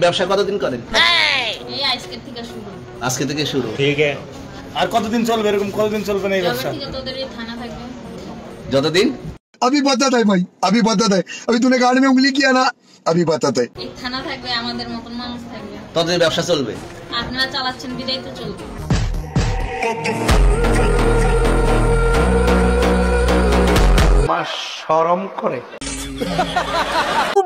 ব্যবসা কতদিন করেন? এই আজকে থেকে শুরু। আজকে থেকে শুরু। ঠিক আছে। আর কতদিন চলবে, এরকম কতদিন চলবে না এই ব্যবসা? তোদের এই থানা থাকবে যতদিন। अभी बताता है भाई, अभी बताता है। अभी तूने गाड़ी में उंगली किया ना, अभी बताता है। এই থানা থাকবে, আমাদের মতন মানুষ থাকবে। ততদিন ব্যবসা চলবে। আপনারা চালাচ্ছেন বিদায় তো চলবে। মাস শরম করে।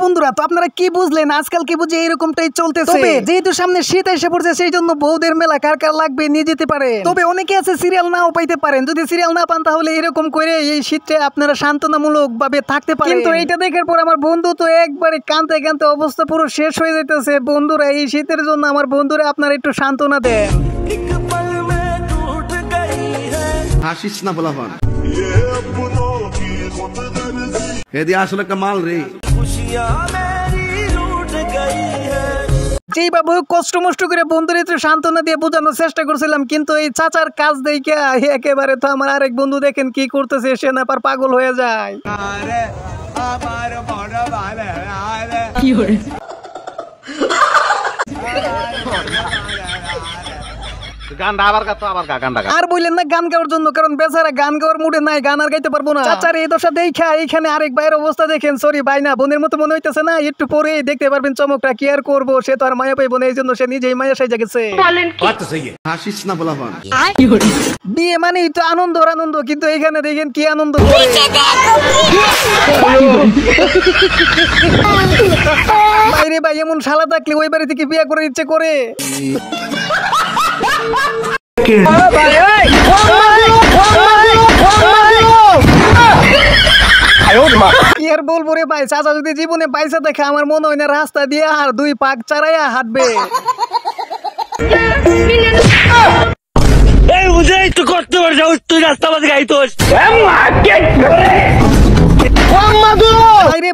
বন্ধুরা, তো আপনারা কি বুঝলেন? আজকাল কি বুঝে এরকমটাই চলতেছে। তবে যেহেতু সামনে শীত এসে পড়ছে, সেই জন্য বউদের মেলা কার কার লাগবে নিয়ে যেতে পারেন। তবে অনেকে আছে সিরিয়াল নাও পাইতে পারেন। যদি সিরিয়াল না পান তাহলে এরকম করে এই শীতটা আপনারা সান্ত্বনামূলক ভাবে থাকতে পারেন। কিন্তু এইটা দেখার পর আমার বন্ধু তো একবারে কাঁদতে কাঁদতে অবস্থা পুরো শেষ হয়ে যাইতেছে। বন্ধুরা, এই শীতের জন্য আমার বন্ধুরা আপনারা একটু সান্ত্বনা দেন। হাসিস না বলাফান, এদি আসলে একটা মাল রে। যেইভাবে কষ্ট মষ্ট করে বন্ধুর একটু সান্ত্বনা দিয়ে বোঝানোর চেষ্টা করছিলাম, কিন্তু এই চাচার কাজ দেখে একেবারে তো আমার আরেক বন্ধু দেখেন কি করতেছে, সে না পার পাগল হয়ে যায়। আর বললেন না গান গাওয়ার জন্য, কারণ বেচারা গান গাওয়ার মুডে নাই, গান আর গাইতে পারবো না। চাচার এই দশা দেখা এইখানে আরেক ভাইয়ের অবস্থা দেখেন। সরি ভাই, না বোনের মতো মনে হইতেছে না, একটু পরে দেখতে পারবেন চমকটা। কি আর করবো, সে তো আর মায়া পাইবো না, এই জন্য সে নিজেই মায়া সাইজা গেছে। হাসিস না বলাফান, বিয়ে মানেই তো আনন্দ আর আনন্দ, কিন্তু এখানে দেখেন কি আনন্দ করে। বাইরে ভাই এমন শালা থাকলে ওই বাড়ি থেকে বিয়ে করে ইচ্ছে করে। কি আর বলবো রে ভাই, চাচা যদি জীবনে পয়সা দেখে আমার মনে হয় না রাস্তা দিয়ে আর দুই পাক চারাইয়া হাঁটবে।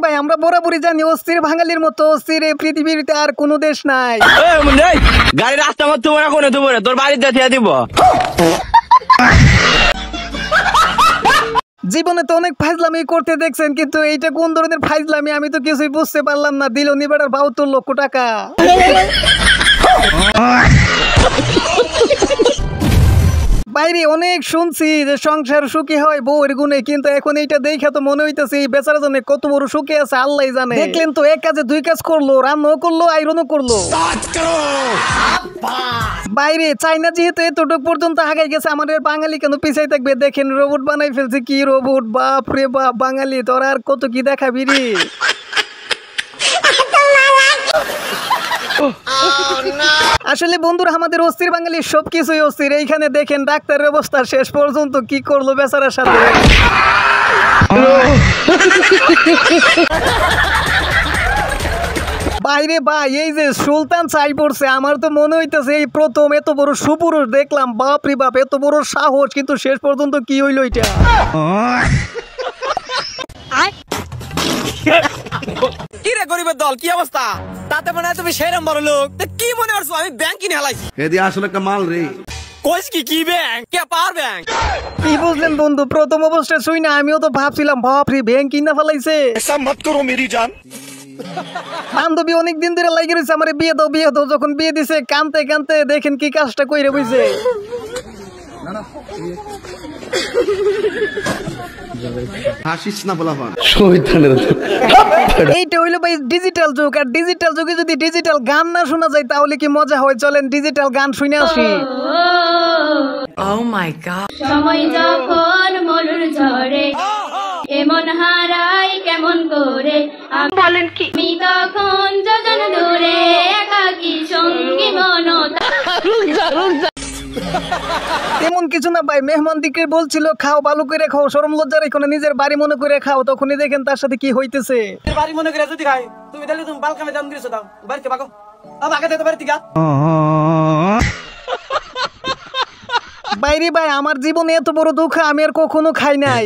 ভাই আমরা বরাবরই জানি অস্থির বাঙালির মতো অস্থির এই পৃথিবীতে আর কোনো দেশ নাই। গাড়ি রাস্তা মধ্যে তোর বাড়িতে দিব। জীবনে তো অনেক ফাইজলামি করতে দেখছেন, কিন্তু এইটা কোন ধরনের ফাইজলামি আমি তো কিছুই বুঝতে পারলাম না। দিল নিবেটার ৭২ লক্ষ টাকা। বাইরে অনেক শুনছি যে সংসার সুখী হয় বউয়ের গুণে, কিন্তু এখন এইটা দেখে তো মনে হইতেছে এই বেচারা জনে কত বড় সুখী আছে আল্লাহ জানে। দেখলেন তো, এক কাজে দুই কাজ করলো, রান্নাও করলো আইরনও করলো। বাইরে চাইনা যেহেতু এতটুকু পর্যন্ত আগাই গেছে, আমাদের বাঙালি কেন পিছাই থাকবে? দেখেন রোবট বানাই ফেলছে। কি রোবট, বাপ রে বাপ! বাঙালি তোরা আর কত কি দেখাবি রে। আসলে বন্ধুরা, আমাদের অস্থির বাঙালি সবকিছুই অস্থির। এইখানে দেখেন ডাক্তারের অবস্থা শেষ পর্যন্ত কি করলো বেচারার সাথে। বাইরে ভাই এই যে সুলতান চাই পড়ছে, আমার তো মনে হইতেছে এই প্রথম এত বড় সুপুরুষ দেখলাম। বাপ রে বাপ, এত বড় সাহস, কিন্তু শেষ পর্যন্ত কি হইলো এটা? কি রে গরিবের দল, কি অবস্থা? তাতে মনে হয় তুমি সেরম বড় লোক। কি মনে করছো আমি ব্যাংক কিনে হালাইছি? এদি আসলে একটা মাল রে। কইস কি ব্যাংক? কে পাওয়ার ব্যাংক? কি বুঝলেন বন্ধু? প্রথম অবস্থায় শুই না আমিও তো ভাবছিলাম বাপ রে ব্যাংক কিনা ফেলাইছে। ऐसा मत करो मेरी जान। বান্ধবী অনেকদিন ধরে লাগিয়ে রয়েছে আমার বিয়ে দাও বিয়ে দাও। যখন বিয়ে দিছে কানতে কানতে দেখেন কি কাজটা কইরে বইছে। হাসিস না বলাফান, এইটা হইলো ভাই ডিজিটাল যুগ। আর ডিজিটাল যুগে যদি ডিজিটাল গান না শোনা যায় তাহলে কি মজা হয়? চলেন ডিজিটাল গান শুনে আসি। সময় যখন মরুর ঝরে এমন হারাই কেমন করে, বলেন কি? আমি তখন যোজন দূরে একাকী সঙ্গী মনতা। তেমন কিছু না ভাই, মেহমান দিকে বলছিল খাও, ভালো করে খাও, শরম লজ্জা রেখো না, নিজের বাড়ি মনে করে খাও। তখনই দেখেন তার সাথে কি হইতেছে। বাড়ি মনে করে যদি খাই, তুমি তাহলে তুমি বালকামে দাম দিয়েছো, দাও বাড়িতে বাগো। আগে তো বাড়িতে গা। বাইরে ভাই আমার জীবনে এত বড় দুঃখ আমি আর কখনো খাই নাই।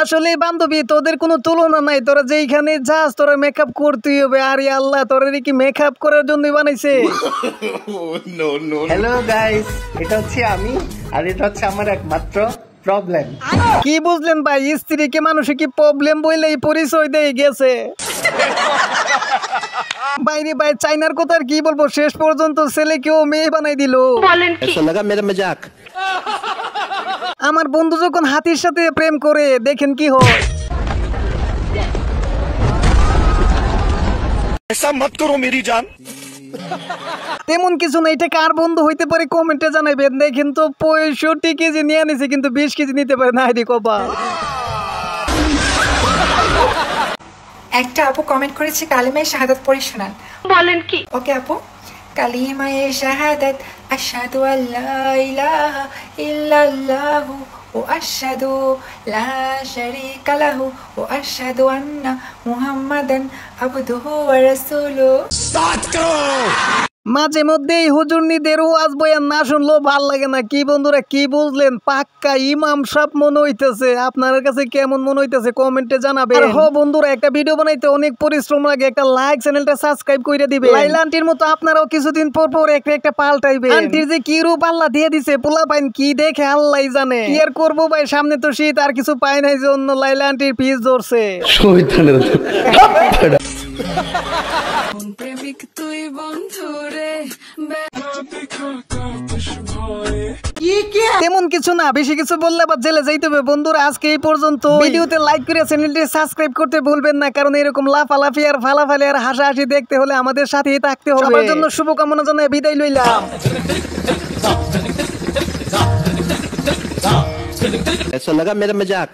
আসলে বান্ধবী তোদের কোনো তুলনা নাই। তোরা যেইখানে যাস তোরা মেকআপ করতেই হবে। আরে আল্লাহ, তোরা কি মেকআপ করার জন্যই বানাইছে? হ্যালো গাইস, এটা হচ্ছে আমি, আর এটা হচ্ছে আমার একমাত্র প্রবলেম। কি বুঝলেন ভাই, স্ত্রীকে মানুষে কি প্রবলেম বইলেই পরিচয় দিয়ে গেছে? বাইরে ভাই চাইনার কথা আর কি বলবো, শেষ পর্যন্ত ছেলেকেও মেয়ে বানাই দিল। আমার বন্ধু যখন হাতির সাথে প্রেম করে দেখেন কি হয়। তেমন কিছু না, এটা কার বন্ধু হইতে পারে কমেন্টে জানাবেন। দেখেন তো 65 কেজি নিয়ে নিছে কিন্তু 20 কেজি নিতে পারে না। হাইদি কবা একটা আপু কমেন্ট করেছে কালিমায়ে শাহাদাত পড়ে শোনান। বলেন কি? ওকে আপু, কালিমায়ে শাহাদাত আশহাদু আল্লা ইলাহা ইল্লাল্লাহু ওয়া আশহাদু লা শারীকা লাহু ওয়া আশহাদু আন্না মুহাম্মাদান আবদুহু ওয়া রাসূলুহু। মাঝে মধ্যে এই হুজুরনিদের ওয়াজ বয়ান না শুনলেও ভাল লাগে না। কি বন্ধুরা কি বুঝলেন? পাক্কা ইমাম সাহেব মনে হইতেছে। আপনার কাছে কেমন মনে হইতেছে কমেন্টে জানাবেন। আর বন্ধুরা, একটা ভিডিও বানাইতে অনেক পরিশ্রম লাগে। একটা লাইক, চ্যানেলটা সাবস্ক্রাইব করে দিবে। লাইলা আন্টির মতো আপনারাও কিছুদিন পর পর একটা পাল্টাইবে। আন্টির যে কি রূপ আল্লাহ দিয়ে দিছে, পোলা পাইন কি দেখে আল্লাহই জানে। কি আর করবো ভাই, সামনে তো শীত, আর কিছু পাই নাই জন্য লাইলা আন্টির পিস ধরছে। তেমন কিছু না, বেশি কিছু বললে আবার জেলে যাইতে হবে। বন্ধুরা আজকে এই পর্যন্ত। ভিডিওতে লাইক করে চ্যানেলটি সাবস্ক্রাইব করতে ভুলবেন না, কারণ এরকম লাফালাফি আর ফালাফালি আর হাসাহাসি দেখতে হলে আমাদের সাথেই থাকতে হবে। সবার জন্য শুভকামনা জানাই বিদায় লইলাম। ऐसा लगा मेरा मजाक।